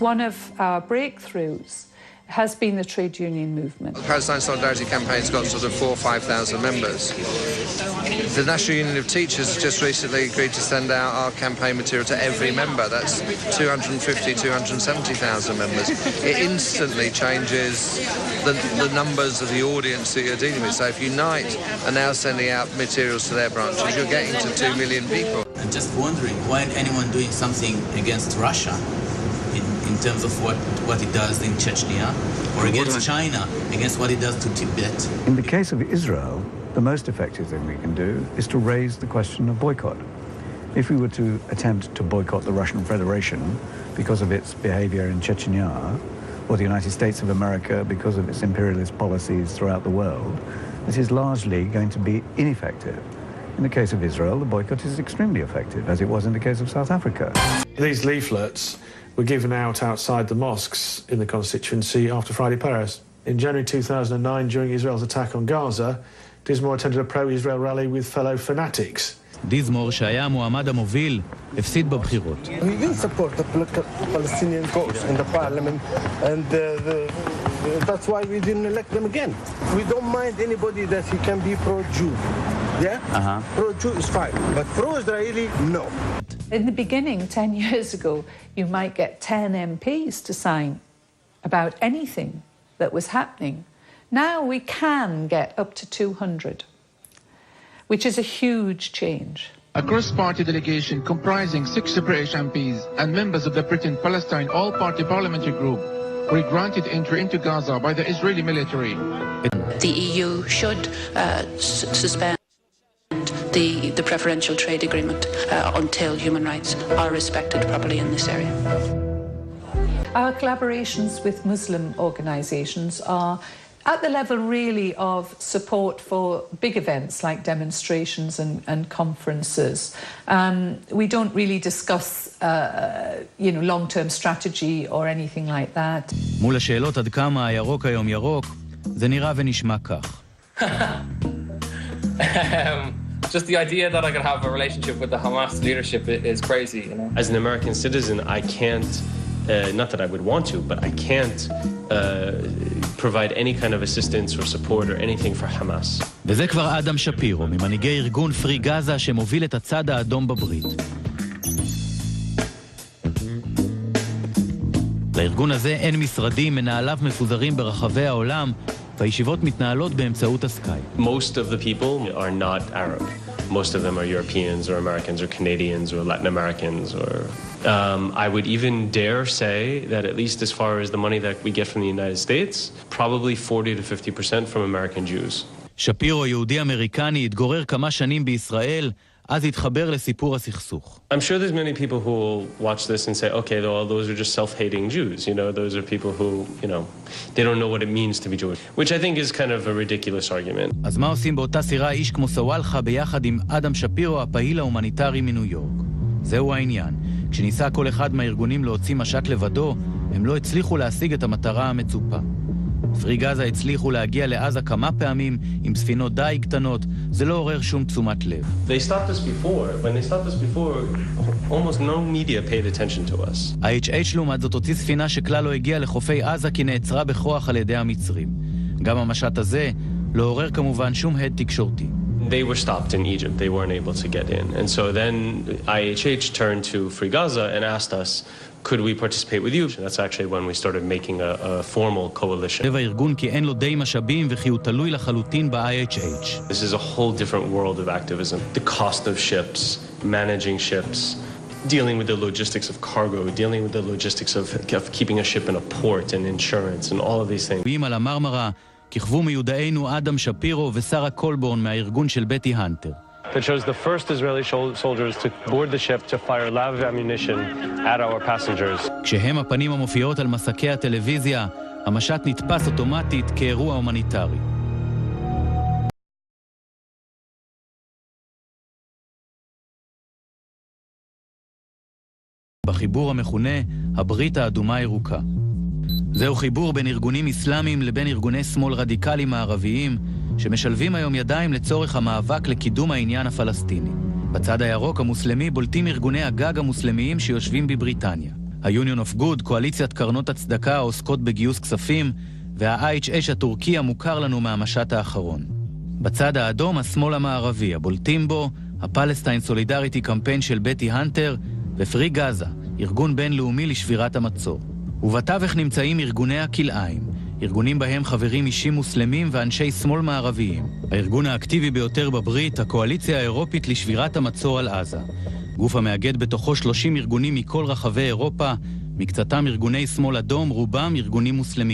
One of our breakthroughs has been the trade union movement. The Palestine Solidarity Campaign's got sort of 4,000 or 5,000 members. The National Union of Teachers has just recently agreed to send out our campaign material to every member. That's 250,000, 270,000 members. It instantly changes the numbers of the audience that you're dealing with. So if Unite are now sending out materials to their branches, you're getting to 2 million people. I'm just wondering, why anyone doing something against Russia in terms of what it does in Chechnya, or against China, against what it does to Tibet? In the case of Israel, the most effective thing we can do is to raise the question of boycott. If we were to attempt to boycott the Russian Federation because of its behavior in Chechnya, or the United States of America because of its imperialist policies throughout the world, it is largely going to be ineffective. In the case of Israel, the boycott is extremely effective, as it was in the case of South Africa. These leaflets were given out outside the mosques in the constituency after Friday Paris. In January 2009, during Israel's attack on Gaza, Dismore attended a pro-Israel rally with fellow fanatics. דיזמור, שהיה המועמד המוביל, הפסיד בבחירות. We didn't support the Palestinian cause in the parliament, and that's why we didn't elect them again. We don't mind anybody that he can be pro-Jew. Yeah? Pro-Jew is fine, but pro-Israeli, no. In the beginning, 10 years ago, you might get 10 MPs to sign about anything that was happening. Now we can get up to 200, which is a huge change. A cross-party delegation comprising 6 British MPs and members of the Britain-Palestine All-Party Parliamentary Group were granted entry into Gaza by the Israeli military. The EU should suspend the preferential trade agreement until human rights are respected properly in this area. Our collaborations with Muslim organisations are at the level really of support for big events like demonstrations and conferences. We don't really discuss long-term strategy or anything like that. מול השאלות עד כמה הירוק היום ירוק, זה נראה ונשמע כך. Just the idea that I could have a relationship with the Hamas leadership is crazy, you know. As an American citizen, I can't, not that I would want to, but I can't provide any kind of assistance or support or anything for Hamas. וזה כבר אדם שפירו, ממנהיגי ארגון פרי גזה שמוביל את הצד האדום בברית. לארגון הזה אין משרדים, מנהליו מפוזרים ברחבי העולם, והישיבות מתנהלות באמצעות הסקייפ. Most of the people are not Arab. Most of them are Europeans or Americans or Canadians or Latin Americans or I would even dare say that at least as far as the money that we get from the United States, probably 40 to 50% from American Jews. שפירו, יהודי אמריקני, התגורר כמה שנים בישראל, אז התחבר לסיפור הסכסוך. I'm sure there's many people who will watch this and say, okay, those are just self-hating Jews. You know, those are people who, they don't know what it means to be Jewish, which I think is kind of a ridiculous argument. אז מה עושים באותה סירה איש כמו סוואלחה ביחד עם אדם שפירו, הפעיל ההומניטרי מניו יורק? זהו העניין. כשניסה כל אחד מהארגונים להוציא משק לבדו, הם לא הצליחו להשיג את המטרה המצופה. פרי גזה הצליחו להגיע לעזה כמה פעמים עם ספינות די קטנות, זה לא עורר שום תשומת לב. They stopped us before. When they stopped us before, almost no media paid attention to us. ה-HH לעומת זאת הוציא ספינה שכלל לא הגיעה לחופי עזה כי נעצרה בכוח על ידי המצרים. גם המשט הזה לא עורר כמובן שום הד תקשורתי. They were stopped in Egypt. They weren't able to get in. And so then IHH turned to Free Gaza and asked us, could we participate with you? That's actually when we started making a formal coalition. הארגון כי אין לו די משאבים וכי הוא תלוי לחלוטין ב-IHH. This is a whole different world of activism. The cost of ships, managing ships, dealing with the logistics of cargo, dealing with the logistics of keeping a ship in a port and insurance and all of these things. על המרמרה כיכבו מיודענו אדם שפירו ושרה קולבורן מהארגון של בטי הנטר. That shows the first Israeli soldiers to board the ship to fire live ammunition at our passengers. כשהם הפנים המופיעות על מסקי הטלוויזיה, המשט נתפס אוטומטית כאירוע הומניטרי. בחיבור המכונה הברית האדומה הירוקה. זהו חיבור בין ארגונים אסלאמיים לבין ארגוני שמאל רדיקליים מערביים, שמשלבים היום ידיים לצורך המאבק לקידום העניין הפלסטיני. בצד הירוק המוסלמי בולטים ארגוני הגג המוסלמיים שיושבים בבריטניה. ה-Union of Good, קואליציית קרנות הצדקה העוסקות בגיוס כספים, וה-IHH הטורקי המוכר לנו מהמשט האחרון. בצד האדום, השמאל המערבי, הבולטים בו, הפלסטיין סולידריטי קמפיין של בטי הנטר, ופרי גזה, ארגון בינלאומי לשבירת המצור. ובתווך נמצאים ארגוני הכלאיים, ארגונים בהם חברים אישים מוסלמים ואנשי שמאל מערביים. הארגון האקטיבי ביותר בברית, הקואליציה האירופית לשבירת המצור על עזה. גוף המאגד בתוכו 30 ארגונים מכל רחבי אירופה, מקצתם ארגוני שמאל אדום, רובם ארגונים מוסלמיים.